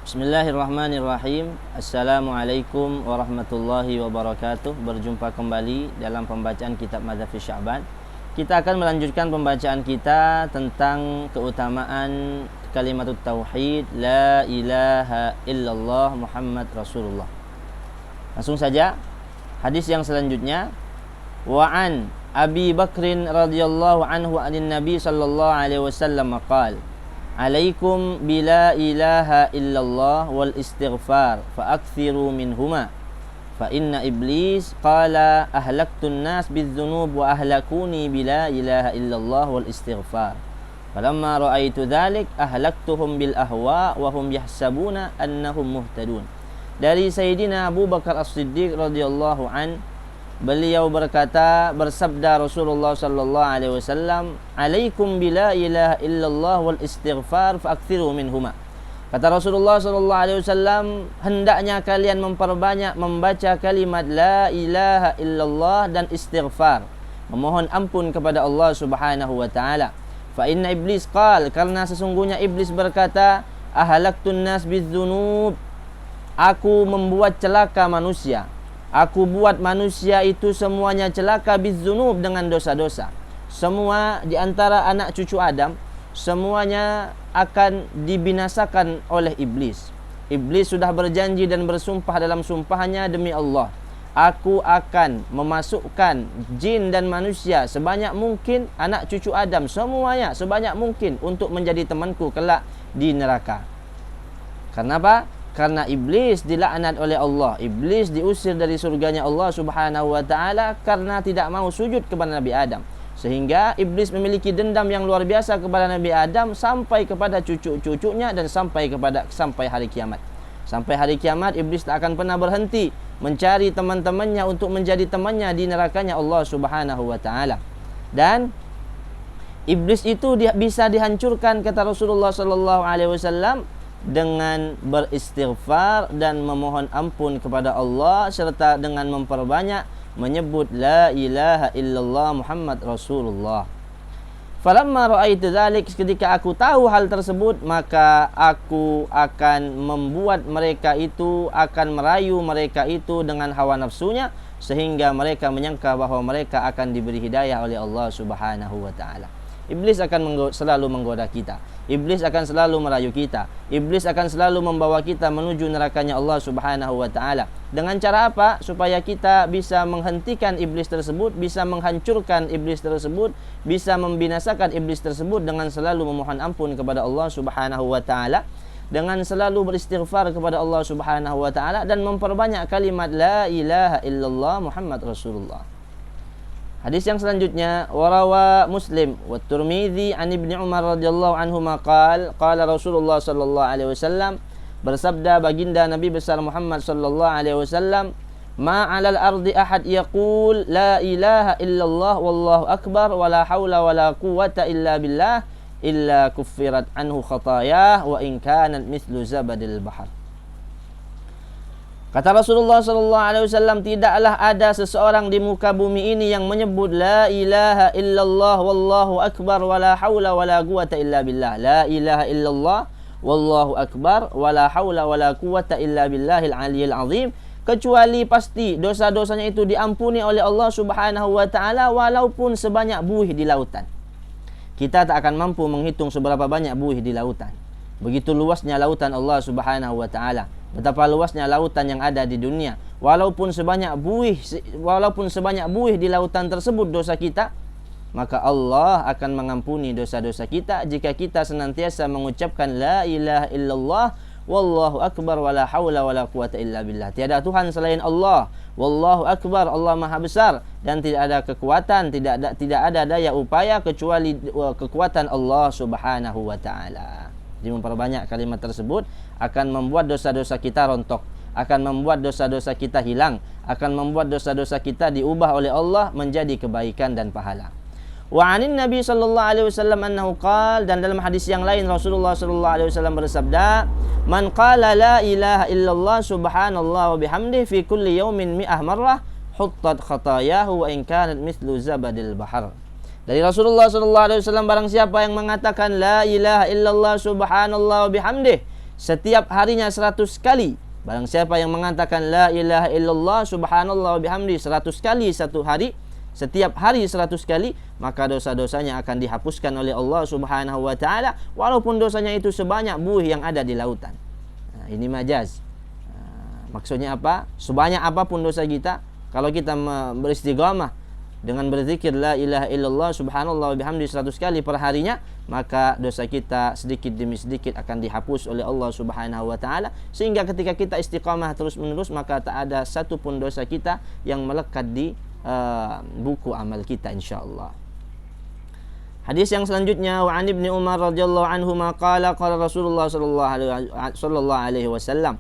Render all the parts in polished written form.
Bismillahirrahmanirrahim. Assalamualaikum warahmatullahi wabarakatuh. Berjumpa kembali dalam pembacaan kitab Madzhab Sya'ban. Kita akan melanjutkan pembacaan kita tentang keutamaan kalimat tauhid la ilaha illallah Muhammad Rasulullah. Langsung saja hadis yang selanjutnya. Wa an Abi Bakrin radhiyallahu anhu anin Nabi sallallahu alaihi wasallam qala Alaikum bila ilaha illallah wal istighfar fa'akthiru minhuma fa inna iblis qala ahlaktun nas bidzunub wa ahlakuni bila ilaha illallah wal istighfar falamma ra'aitu dhalik ahlaktuhum bil ahwa wa hum yahsabuna annahum muhtadun. Dari Sayyidina Abu Bakar As-Siddiq radhiyallahu an, beliau berkata, bersabda Rasulullah sallallahu alaihi wasallam, "Alaikum bila ilaha illallah wal istighfar fa'akthiru minhuma." Kata Rasulullah sallallahu alaihi wasallam, hendaknya kalian memperbanyak membaca kalimat la ilaha illallah dan istighfar, memohon ampun kepada Allah Subhanahu wa taala. Fa inna iblis qal, karena sesungguhnya iblis berkata, ahlaktun nas bidzunub, aku membuat celaka manusia. Aku buat manusia itu semuanya celaka bidzunub dengan dosa-dosa. Semua di antara anak cucu Adam, semuanya akan dibinasakan oleh iblis. Iblis sudah berjanji dan bersumpah dalam sumpahnya, demi Allah, aku akan memasukkan jin dan manusia sebanyak mungkin, anak cucu Adam semuanya sebanyak mungkin untuk menjadi temanku kelak di neraka. Kenapa? Karena iblis dilaknat oleh Allah. Iblis diusir dari surganya Allah Subhanahu wa taala karena tidak mau sujud kepada Nabi Adam. Sehingga iblis memiliki dendam yang luar biasa kepada Nabi Adam sampai kepada cucu-cucunya dan sampai hari kiamat. Sampai hari kiamat iblis tak akan pernah berhenti mencari teman-temannya untuk menjadi temannya di nerakanya Allah Subhanahu wa taala. Dan iblis itu bisa dihancurkan, kata Rasulullah sallallahu alaihi wasallam, dengan beristighfar dan memohon ampun kepada Allah serta dengan memperbanyak menyebut la ilaha illallah Muhammad Rasulullah. Falamma ra'aitu dzalik, ketika aku tahu hal tersebut, maka aku akan membuat mereka itu, akan merayu mereka itu dengan hawa nafsunya sehingga mereka menyangka bahwa mereka akan diberi hidayah oleh Allah Subhanahu wa taala. Iblis akan selalu menggoda kita. Iblis akan selalu merayu kita. Iblis akan selalu membawa kita menuju nerakanya Allah Subhanahu wa taala. Dengan cara apa? Supaya kita bisa menghentikan iblis tersebut, bisa menghancurkan iblis tersebut, bisa membinasakan iblis tersebut dengan selalu memohon ampun kepada Allah Subhanahu wa taala, dengan selalu beristighfar kepada Allah Subhanahu wa taala dan memperbanyak kalimat la ilaha illallah Muhammad Rasulullah. Hadis yang selanjutnya, warawa Muslim wa Tirmidzi an Ibnu Umar radhiyallahu anhuma qala Rasulullah sallallahu alaihi wasallam, bersabda baginda Nabi besar Muhammad sallallahu alaihi wasallam, ma 'alal ardi ahad yaqul la ilaha illallah wallahu akbar wa la haula wa la quwwata illa billah illa kuffirat anhu khatayah wa in kanat mithlu zabadil bahr. Kata Rasulullah sallallahu alaihi wasallam, tidaklah ada seseorang di muka bumi ini yang menyebut la ilaha illallah wallahu akbar wala haula wala quwata illa billah. La ilaha illallah wallahu akbar wala haula wala quwata illa billahil aliyil azim, kecuali pasti dosa-dosanya itu diampuni oleh Allah Subhanahu wa taala walaupun sebanyak buih di lautan. Kita tak akan mampu menghitung seberapa banyak buih di lautan. Begitu luasnya lautan Allah Subhanahu wa taala. Betapa luasnya lautan yang ada di dunia. Walaupun sebanyak buih di lautan tersebut dosa kita, maka Allah akan mengampuni dosa-dosa kita jika kita senantiasa mengucapkan la ilaha illallah wallahu akbar wala haula wala quwata illa billah. Tiada Tuhan selain Allah. Wallahu akbar, Allah Maha besar dan tidak ada kekuatan, tidak ada daya upaya kecuali kekuatan Allah Subhanahu wa taala. Jadi memperbanyak kalimat tersebut akan membuat dosa-dosa kita rontok, akan membuat dosa-dosa kita hilang, akan membuat dosa-dosa kita diubah oleh Allah menjadi kebaikan dan pahala. Wa anin Nabi sallallahu alaihi wasallam annahu qala, dan dalam hadis yang lain Rasulullah sallallahu alaihi wasallam bersabda, man qala la ilaha illallah subhanallah wa bihamdihi fi kulli yawmin mi'ah marrah huttat khatayahu wa in kanat mithlu zabadil bahr. Dari Rasulullah sallallahu alaihi wasallam, barang siapa yang mengatakan la ilaha illallah subhanallah wa bihamdih setiap harinya 100 kali. Barang siapa yang mengatakan la ilaha illallah subhanallah wa bihamdi 100 kali satu hari, setiap hari 100 kali, maka dosa-dosanya akan dihapuskan oleh Allah Subhanahu wa taala walaupun dosanya itu sebanyak buih yang ada di lautan. Nah, ini majaz. Maksudnya apa? Sebanyak apapun dosa kita, kalau kita beristiqamah dengan berzikir la ilaha illallah subhanallah wa bihamdi 100 kali per harinya, maka dosa kita sedikit demi sedikit akan dihapus oleh Allah Subhanahu wa taala, sehingga ketika kita istiqamah terus-menerus, maka tak ada satu pun dosa kita yang melekat di buku amal kita insyaallah. Hadis yang selanjutnya, wa an Ibnu Umar radhiyallahu anhu qala qala Rasulullah sallallahu alaihi wasallam.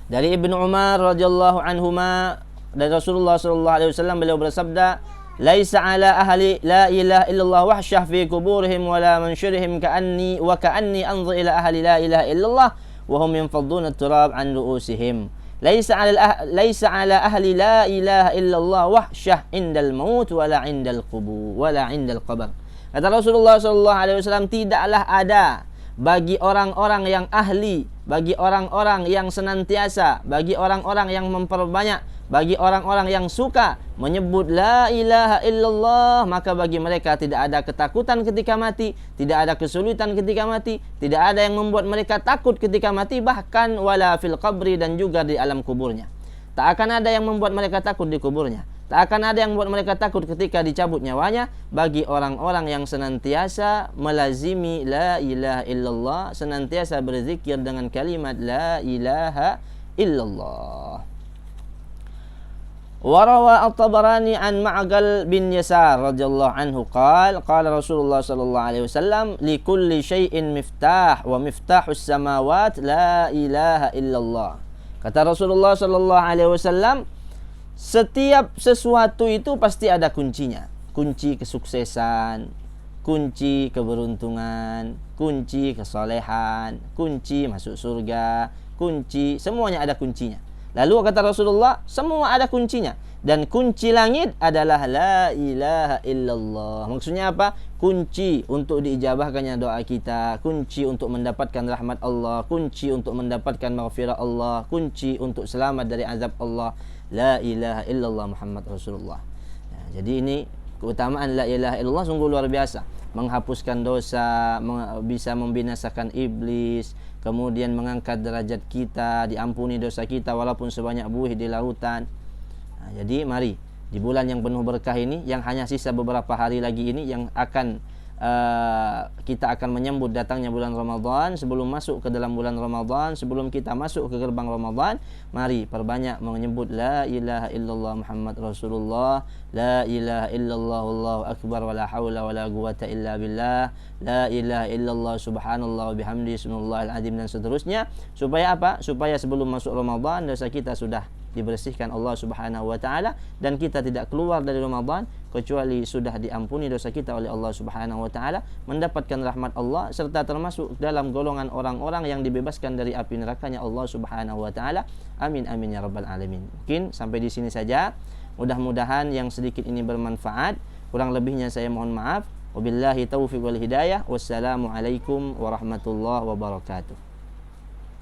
Dari Ibnu Umar radhiyallahu anhuma, dari Rasulullah sallallahu alaihi wasallam, beliau bersabda, "Laisa ala ahli la ilaha illallah wahsyah fi kuburihim wala mansyurihim ka'anni anzu ila ahli la ilaha illallah wa hum yanfaduna turab an ru'usihim. Laisa ala ahli la ilaha illallah wahsyah indal maut wala indal qubur wala indal qabr." Kata Rasulullah sallallahu alaihi wasallam, tidaklah ada bagi orang-orang yang ahli, bagi orang-orang yang senantiasa, bagi orang-orang yang memperbanyak, bagi orang-orang yang suka menyebut la ilaha illallah, maka bagi mereka tidak ada ketakutan ketika mati, tidak ada kesulitan ketika mati, tidak ada yang membuat mereka takut ketika mati, bahkan wala fil qabri, dan juga di alam kuburnya. Tak akan ada yang membuat mereka takut di kuburnya. Tak akan ada yang membuat mereka takut ketika dicabut nyawanya, bagi orang-orang yang senantiasa melazimi la ilaha illallah, senantiasa berzikir dengan kalimat la ilaha illallah. Warawa At-Tabarani an Ma'qal bin Yasar radhiyallahu anhu qala Rasulullah sallallahu alaihi wasallam, li kulli syai'in miftah wa miftahus samawat la ilaha illallah. Kata Rasulullah sallallahu alaihi wasallam, setiap sesuatu itu pasti ada kuncinya. Kunci kesuksesan, kunci keberuntungan, kunci kesolehan, kunci masuk surga, kunci, semuanya ada kuncinya. Lalu kata Rasulullah, semua ada kuncinya. Dan kunci langit adalah la ilaha illallah. Maksudnya apa? Kunci untuk diijabahkannya doa kita, kunci untuk mendapatkan rahmat Allah, kunci untuk mendapatkan maghfirah Allah, kunci untuk selamat dari azab Allah. La ilaha illallah Muhammad Rasulullah. Jadi ini keutamaan la ilaha illallah sungguh luar biasa. Menghapuskan dosa, bisa membinasakan iblis, kemudian mengangkat derajat kita, diampuni dosa kita walaupun sebanyak buih di lautan. Nah, jadi mari di bulan yang penuh berkah ini, yang hanya sisa beberapa hari lagi ini, yang akan kita akan menyambut datangnya bulan Ramadan, sebelum masuk ke dalam bulan Ramadan, sebelum kita masuk ke gerbang Ramadan, mari perbanyak menyebut la ilaha illallah Muhammad Rasulullah, la ilaha illallah Allahu akbar, wala haula wala quwata illa billah, la ilaha illallah subhanallah wa bihamdi subhanallahil azim, dan seterusnya. Supaya apa? Supaya sebelum masuk Ramadan dosa kita sudah dibersihkan Allah Subhanahu wa taala, dan kita tidak keluar dari Ramadan kecuali sudah diampuni dosa kita oleh Allah Subhanahu wa taala, mendapatkan rahmat Allah, serta termasuk dalam golongan orang-orang yang dibebaskan dari api nerakanya Allah Subhanahu wa taala. Amin amin ya rabbal alamin. Mungkin sampai di sini saja. Mudah-mudahan yang sedikit ini bermanfaat. Kurang lebihnya saya mohon maaf. Wabillahi taufiq wal hidayah. Wassalamualaikum warahmatullahi wabarakatuh.